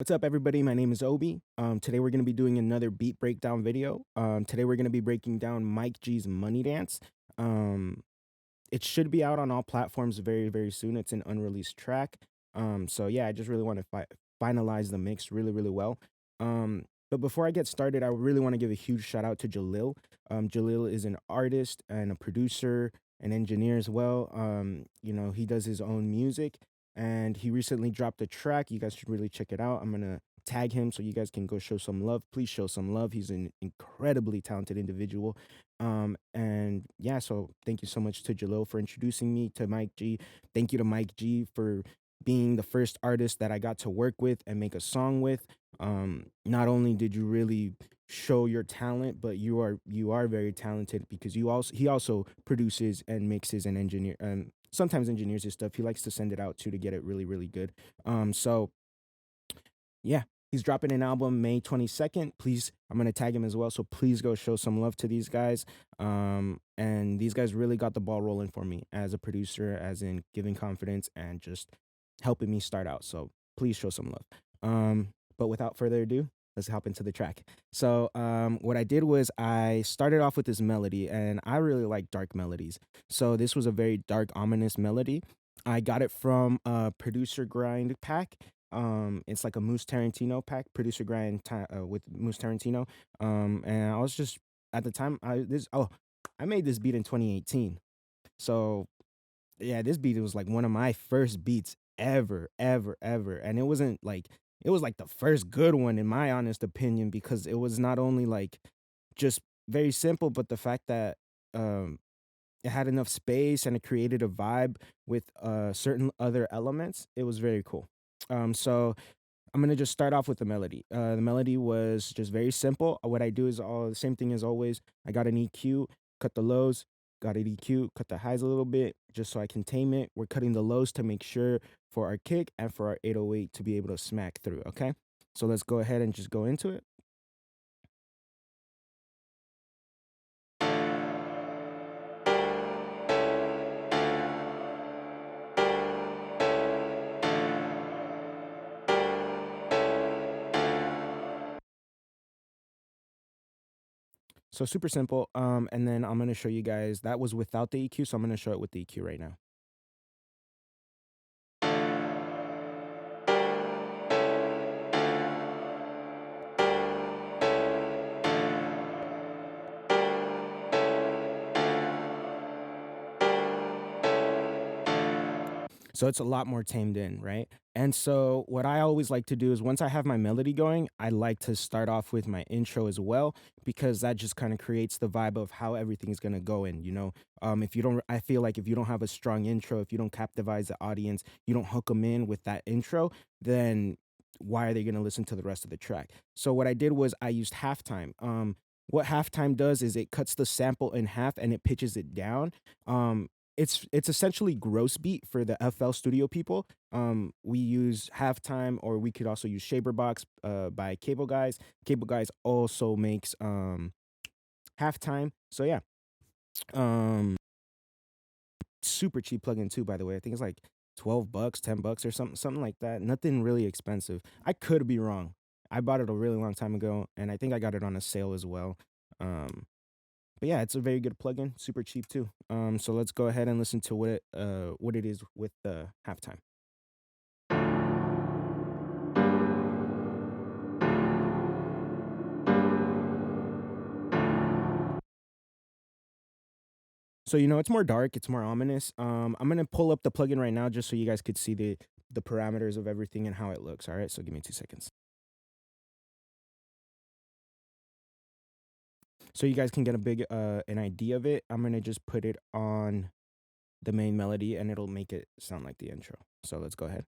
What's up, everybody? My name is Obi. Today we're going to be doing another beat breakdown video. Today we're going to be breaking down Mike G's Money Dance. Um, it should be out on all platforms very, very soon. It's an unreleased track. So yeah, I just really want to finalize the mix really, really well. But before I get started, I really want to give a huge shout out to Jalil. Jalil is an artist and a producer, an engineer as well. He does his own music, and he recently dropped a track. You guys should really check it out. I'm gonna tag him so you guys can go show some love. Please show some love. He's an incredibly talented individual. And yeah, so thank you so much to Jalil for introducing me to Mike G. Thank you to Mike G for being the first artist that I got to work with and make a song with. Not only did you really show your talent, but you are very talented because he also produces and mixes and sometimes engineers his stuff. He likes to send it out too to get it really, really good. So yeah, he's dropping an album May 22nd. Please, I'm gonna tag him as well. So please go show some love to these guys. And these guys really got the ball rolling for me as a producer, as in giving confidence and just helping me start out. So please show some love. But without further ado, let's hop into the track. So what I did was I started off with this melody, and I really like dark melodies. So this was a very dark, ominous melody. I got it from a producer grind pack. It's like a Moose Tarantino pack, producer grind with Moose Tarantino. And I was just at the time I made this beat in 2018. So yeah, this beat was like one of my first beats ever, ever, ever. And it was like the first good one in my honest opinion, because it was not only like just very simple, but the fact that um it had enough space and it created a vibe with certain other elements. It was very cool. So I'm gonna just start off with the melody. The melody was just very simple. What I do is all the same thing as always. I got an EQ, cut the lows, got an EQ, cut the highs a little bit, just so I can tame it. We're cutting the lows to make sure for our kick and for our 808 to be able to smack through. Okay, so let's go ahead and just go into it. So super simple. And then I'm gonna show you guys that was without the EQ, so I'm gonna show it with the EQ right now. So it's a lot more tamed in, right? And so what I always like to do is once I have my melody going, I like to start off with my intro as well, because that just kind of creates the vibe of how everything's gonna go in. If you don't, I feel like if you don't have a strong intro, if you don't capitalize the audience, you don't hook them in with that intro, then why are they gonna listen to the rest of the track? So what I did was I used halftime. What halftime does is it cuts the sample in half and it pitches it down. It's essentially gross beat for the FL Studio people. We use halftime, or we could also use Shaperbox by Cable Guys. Cable Guys also makes halftime. So yeah, um, super cheap plugin too. By the way, I think it's like $12, $10 or something like that. Nothing really expensive. I could be wrong. I bought it a really long time ago, and I think I got it on a sale as well. Um, but yeah, it's a very good plugin, super cheap too. So let's go ahead and listen to what it is with the halftime. So it's more dark, it's more ominous. I'm gonna pull up the plugin right now just so you guys could see the parameters of everything and how it looks. All right, so give me 2 seconds. So you guys can get a big an idea of it. I'm gonna just put it on the main melody and it'll make it sound like the intro. So let's go ahead.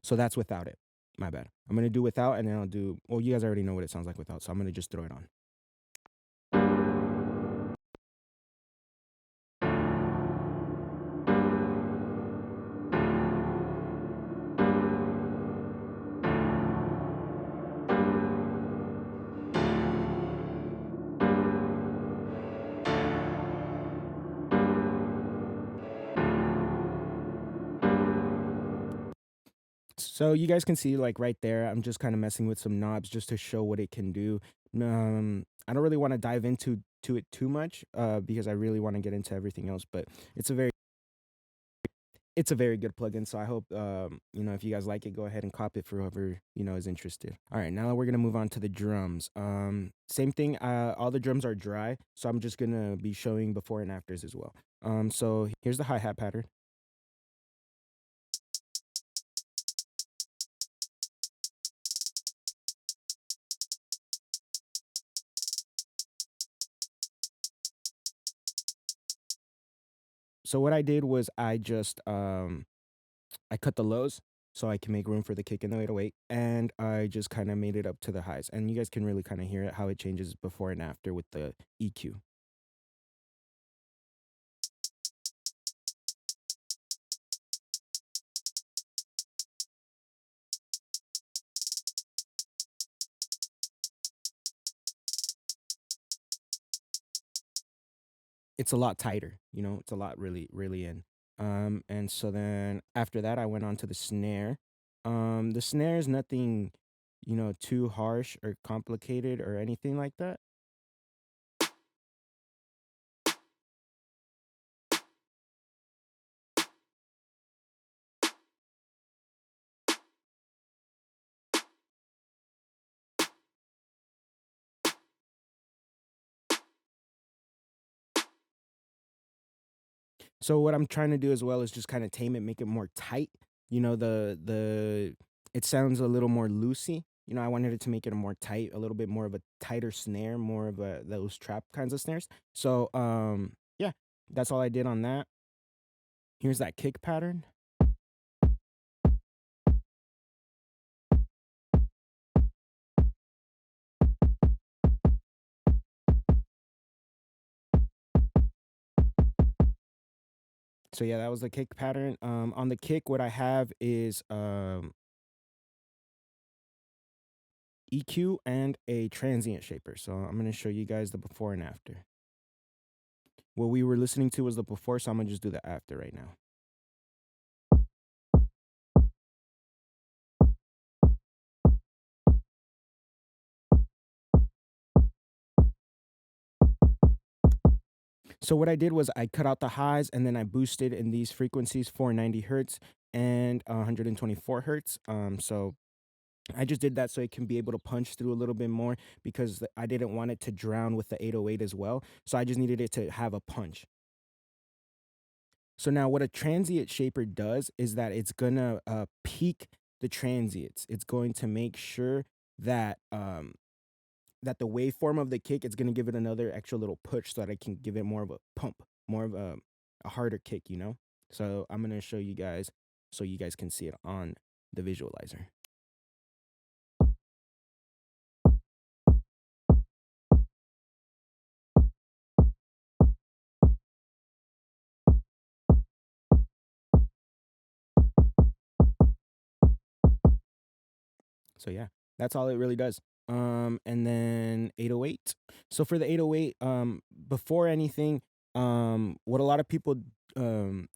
So that's without it. My bad. I'm gonna do without, and then I'll do. Well, you guys already know what it sounds like without, so I'm gonna just throw it on. So you guys can see like right there, I'm just kind of messing with some knobs just to show what it can do. I don't really want to dive into it too much because I really want to get into everything else, but it's a very it's a very good plugin. So I hope if you guys like it, go ahead and cop it for whoever is interested. All right, now we're gonna move on to the drums. Same thing. All the drums are dry, so I'm just gonna be showing before and afters as well. So here's the hi hat pattern. So what I did was I cut the lows so I can make room for the kick in the 808, and I just kind of made it up to the highs. And you guys can really kind of hear it how it changes before and after with the EQ. It's a lot tighter, it's a lot really, really in. And so then after that, I went on to the snare. The snare is nothing, too harsh or complicated or anything like that. So what I'm trying to do as well is just kind of tame it, make it more tight. It sounds a little more loosey. I wanted it to make it a more tight, a little bit more of a tighter snare, more of a those trap kinds of snares. So yeah, that's all I did on that. Here's that kick pattern. So yeah, that was the kick pattern. On the kick, what I have is EQ and a transient shaper. So I'm gonna show you guys the before and after. What we were listening to was the before, so I'm gonna just do the after right now. So what I did was I cut out the highs and then I boosted in these frequencies 490 hertz and 124 hertz. So I just did that so it can be able to punch through a little bit more because I didn't want it to drown with the 808 as well. So I just needed it to have a punch. So now what a transient shaper does is that it's gonna peak the transients. It's going to make sure that that the waveform of the kick, it's gonna give it another extra little push so that I can give it more of a pump, more of a harder kick. So I'm gonna show you guys so you guys can see it on the visualizer. So yeah, that's all it really does. And then 808. So for the 808, before anything, what a lot of people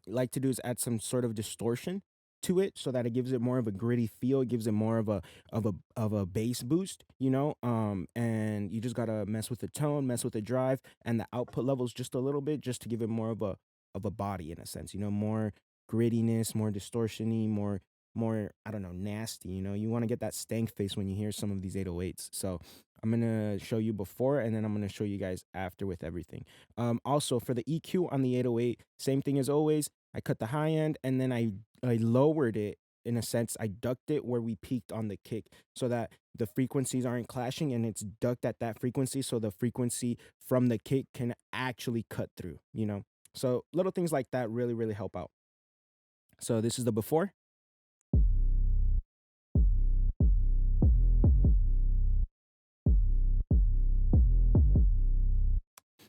like to do is add some sort of distortion to it so that it gives it more of a gritty feel. It gives it more of a bass boost, and you just gotta mess with the tone, mess with the drive, and the output levels just a little bit, just to give it more of a body in a sense. More grittiness, more distortiony, more, I don't know, nasty. You want to get that stank face when you hear some of these 808s. So I'm gonna show you before and then I'm gonna show you guys after with everything. Also for the EQ on the 808, same thing as always. I cut the high end and then I lowered it. In a sense, I ducked it where we peaked on the kick so that the frequencies aren't clashing, and it's ducked at that frequency so the frequency from the kick can actually cut through. So little things like that really, really help out. So this is the before.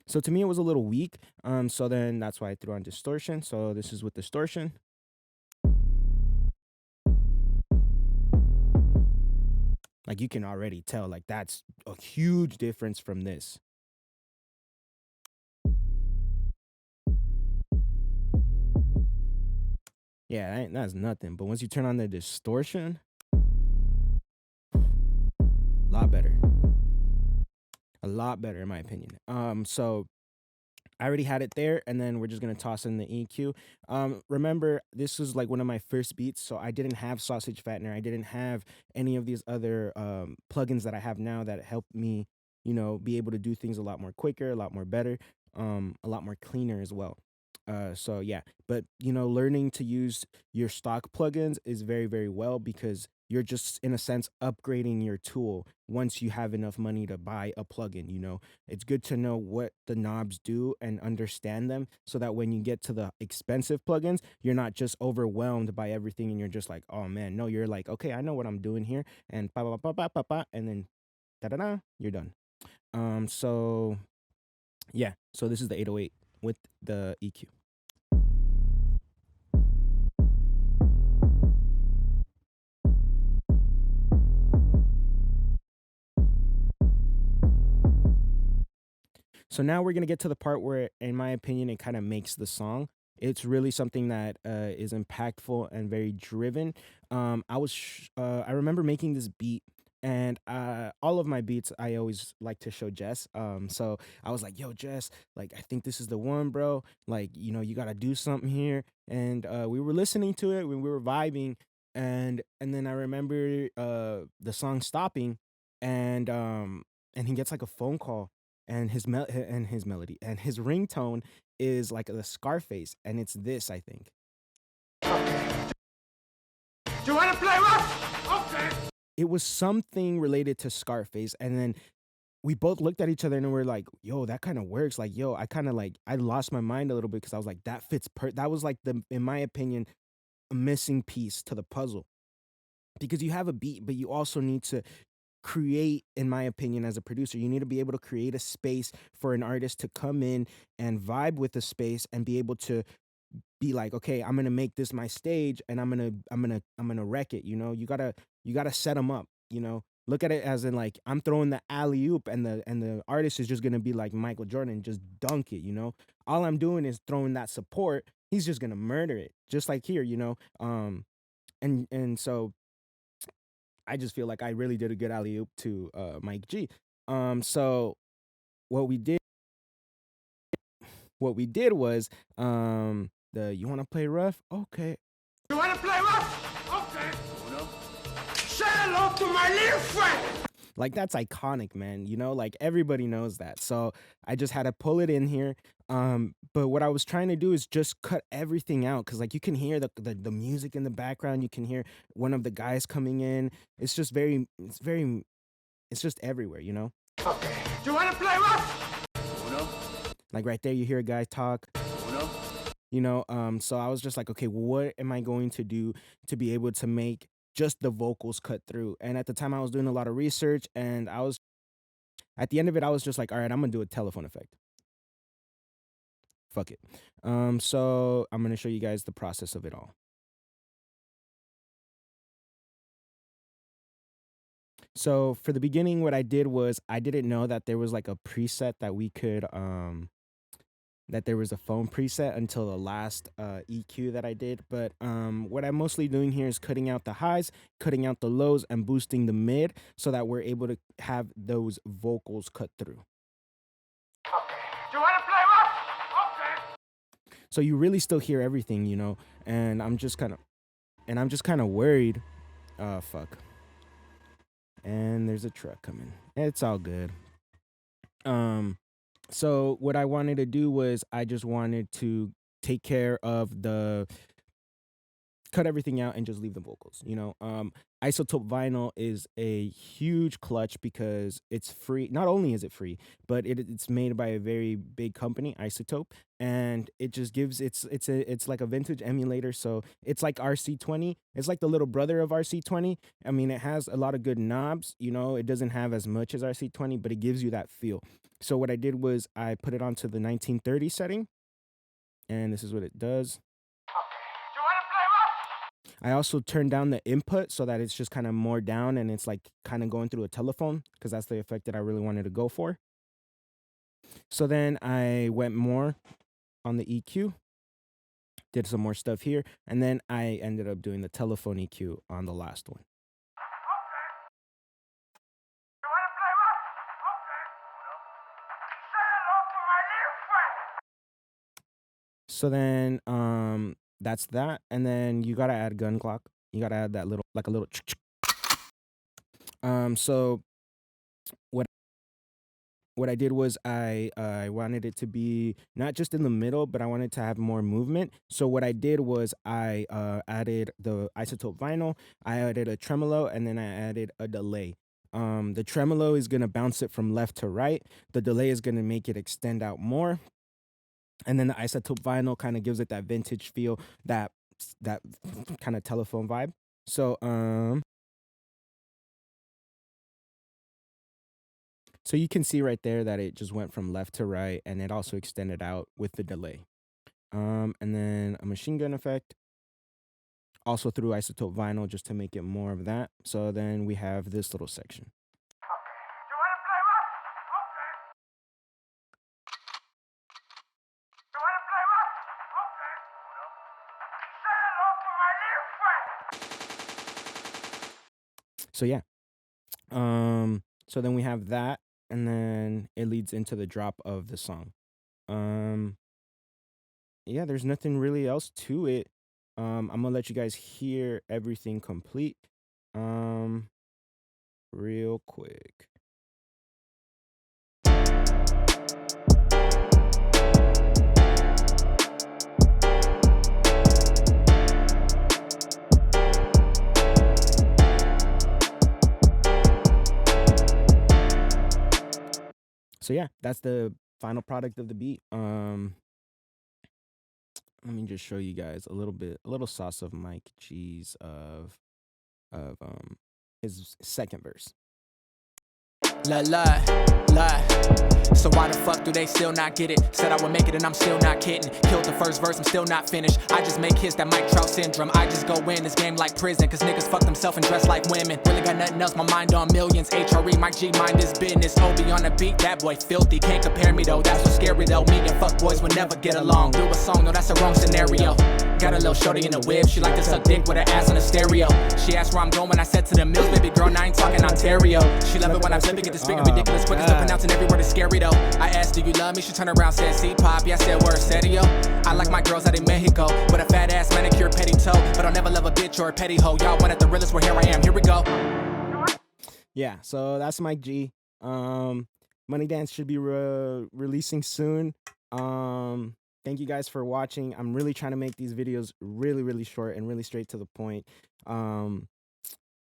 So to me, it was a little weak. So then that's why I threw on distortion. So this is with distortion. Like you can already tell, like that's a huge difference from this. Yeah, that's nothing. But once you turn on the distortion, a lot better. A lot better in my opinion. So I already had it there, and then we're just gonna toss in the EQ. Remember, this was like one of my first beats, so I didn't have Sausage Fattener. I didn't have any of these other plugins that I have now that helped me, be able to do things a lot more quicker, a lot more better, a lot more cleaner as well. So yeah, but learning to use your stock plugins is very, very well because you're just in a sense upgrading your tool once you have enough money to buy a plugin. It's good to know what the knobs do and understand them so that when you get to the expensive plugins, you're not just overwhelmed by everything and you're just like, oh man, no, you're like, okay, I know what I'm doing here, and pa pa pa pa pa pa, and then da da da, you're done. So yeah, so this is the 808 with the EQ. So now we're gonna get to the part where, in my opinion, it kind of makes the song. It's really something that is impactful and very driven. I remember making this beat, and all of my beats I always like to show Jess. So I was like, "Yo, Jess, like I think this is the one, bro. Like you gotta do something here." And we were listening to it when we were vibing, and then I remember the song stopping, and and he gets like a phone call, and his melody and his ringtone is like the Scarface, and it's this, I think. Do you want to play rough? Okay. It was something related to Scarface, and then we both looked at each other and we're like, "Yo, that kind of works." Like, yo, I kind of like I lost my mind a little bit because I was like, "That fits That was like in my opinion, a missing piece to the puzzle because you have a beat, but you also need to create, in my opinion, as a producer, you need to be able to create a space for an artist to come in and vibe with the space and be able to be like, okay, I'm gonna make this my stage, and I'm gonna wreck it. You gotta set them up. Look at it as in like I'm throwing the alley oop, and the artist is just gonna be like Michael Jordan, just dunk it. All I'm doing is throwing that support. He's just gonna murder it, just like here. And so I just feel like I really did a good alley oop to Mike G. So what we did, what we did was, the you want to play rough? Okay. You want to play rough? Okay. Uno. Say hello to my little friend. Like that's iconic, man. Like everybody knows that. So I just had to pull it in here. But what I was trying to do is just cut everything out because like you can hear the music in the background. You can hear one of the guys coming in. It's just everywhere. Okay. Do you want to play rough? Uno. Like right there, you hear a guy talk. Uno. So I was just like, okay, what am I going to do to be able to make just the vocals cut through? And at the time, I was doing a lot of research, and at the end of it, I was just like, all right, I'm gonna do a telephone effect. Fuck it. So I'm gonna show you guys the process of it all. So for the beginning, what I did was I didn't know that there was like a preset that there was a phone preset until the last EQ that I did. But what I'm mostly doing here is cutting out the highs, cutting out the lows, and boosting the mid so that we're able to have those vocals cut through. Okay. Do you want to play rough? Okay. So you really still hear everything, and I'm just kind of worried. Fuck. And there's a truck coming. It's all good. So what I wanted to do was I just wanted to take care of cut everything out and just leave the vocals. Isotope vinyl is a huge clutch because it's free. Not only is it free, but it's made by a very big company, Isotope, and it just gives it's like a vintage emulator. So it's like RC20. It's like the little brother of RC20. I mean, it has a lot of good knobs. It doesn't have as much as RC20, but it gives you that feel. So what I did was I put it onto the 1930 setting, and this is what it does. I also turned down the input so that it's just kind of more down and it's like kind of going through a telephone because that's the effect that I really wanted to go for. So then I went more on the EQ, did some more stuff here, and then I ended up doing the telephone EQ on the last one. So then that's that, and then you gotta add gun clock. You gotta add that little, like a little so what I did was I wanted it to be not just in the middle, but I wanted to have more movement. So what I did was I added the isotope vinyl, I added a tremolo, and then I added a delay. The tremolo is gonna bounce it from left to right. The delay is gonna make it extend out more. And then the isotope vinyl kind of gives it that vintage feel, that kind of telephone vibe. So you can see right there that it just went from left to right, and it also extended out with the delay. And then a machine gun effect, also through isotope vinyl, just to make it more of that. So then we have this little section. So yeah. So then we have that, and then it leads into the drop of the song. Yeah, there's nothing really else to it. I'm gonna let you guys hear everything complete. Real quick. So yeah, that's the final product of the beat. Let me just show you guys a little sauce of Mike G's of his second verse. Lie. So why the fuck do they still not get it? Said I would make it and I'm still not kidding. Killed the first verse, I'm still not finished. I just make hits, that Mike Trout syndrome. I just go in this game like prison, cause niggas fuck themselves and dress like women. Really got nothing else, my mind on millions. HRE, Mike G, mind his business. Obi on the beat, that boy filthy. Can't compare me though, that's what's scary though. Me and fuck boys would never get along. Do a song, no, that's the wrong scenario. Got a little shorty in a whip, she like to suck dick with her ass on a stereo. She asked where I'm going, I said to the mills, baby girl, I ain't talking Ontario. She love it when I'm flipping, get the speaking ridiculous, quick as to pronouncing every word is scary though. I asked, do you love me? She turned around, said, see pop, yeah, I said, word, serio. I like my girls out in Mexico, with a fat ass manicure, petty toe, but I'll never love a bitch or a petty hoe. Y'all wanted the realest, well here I am, here we go. Yeah, so that's Mike G. Money Dance should be releasing soon. Thank you guys for watching. I'm really trying to make these videos really short and really straight to the point. And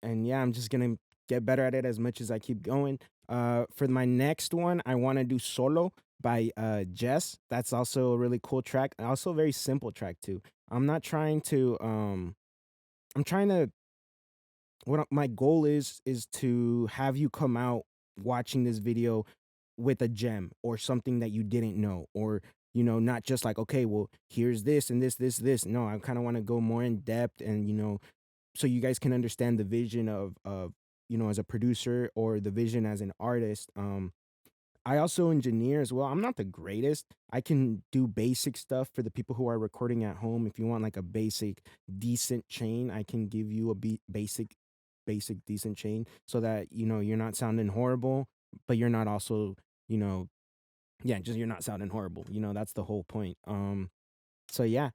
yeah, I'm just gonna get better at it as much as I keep going. For my next one, I want to do Solo by Jess. That's also a really cool track, and also a very simple track too. I'm trying to what my goal is to have you come out watching this video with a gem or something that you didn't know, or not just like, okay, well, here's this and this. No, I kind of want to go more in depth, and so you guys can understand the vision of as a producer, or the vision as an artist. I also engineer as well. I'm not the greatest. I can do basic stuff for the people who are recording at home. If you want like a basic decent chain, I can give you a basic decent chain, so that you're not sounding horrible, but you're not also yeah, just you're not sounding horrible. That's the whole point. So yeah.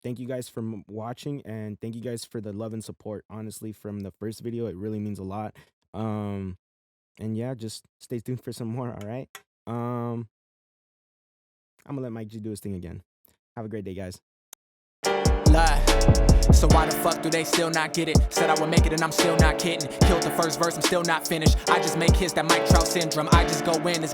Thank you guys for watching, and thank you guys for the love and support. Honestly, from the first video, it really means a lot. And yeah, just stay tuned for some more. All right. I'm gonna let Mike G do his thing again. Have a great day, guys. Lie. So why the fuck do they still not get it? Said I would make it and I'm still not kidding. Killed the first verse, I'm still not finished. I just make hits, that Mike Trout syndrome. I just go in this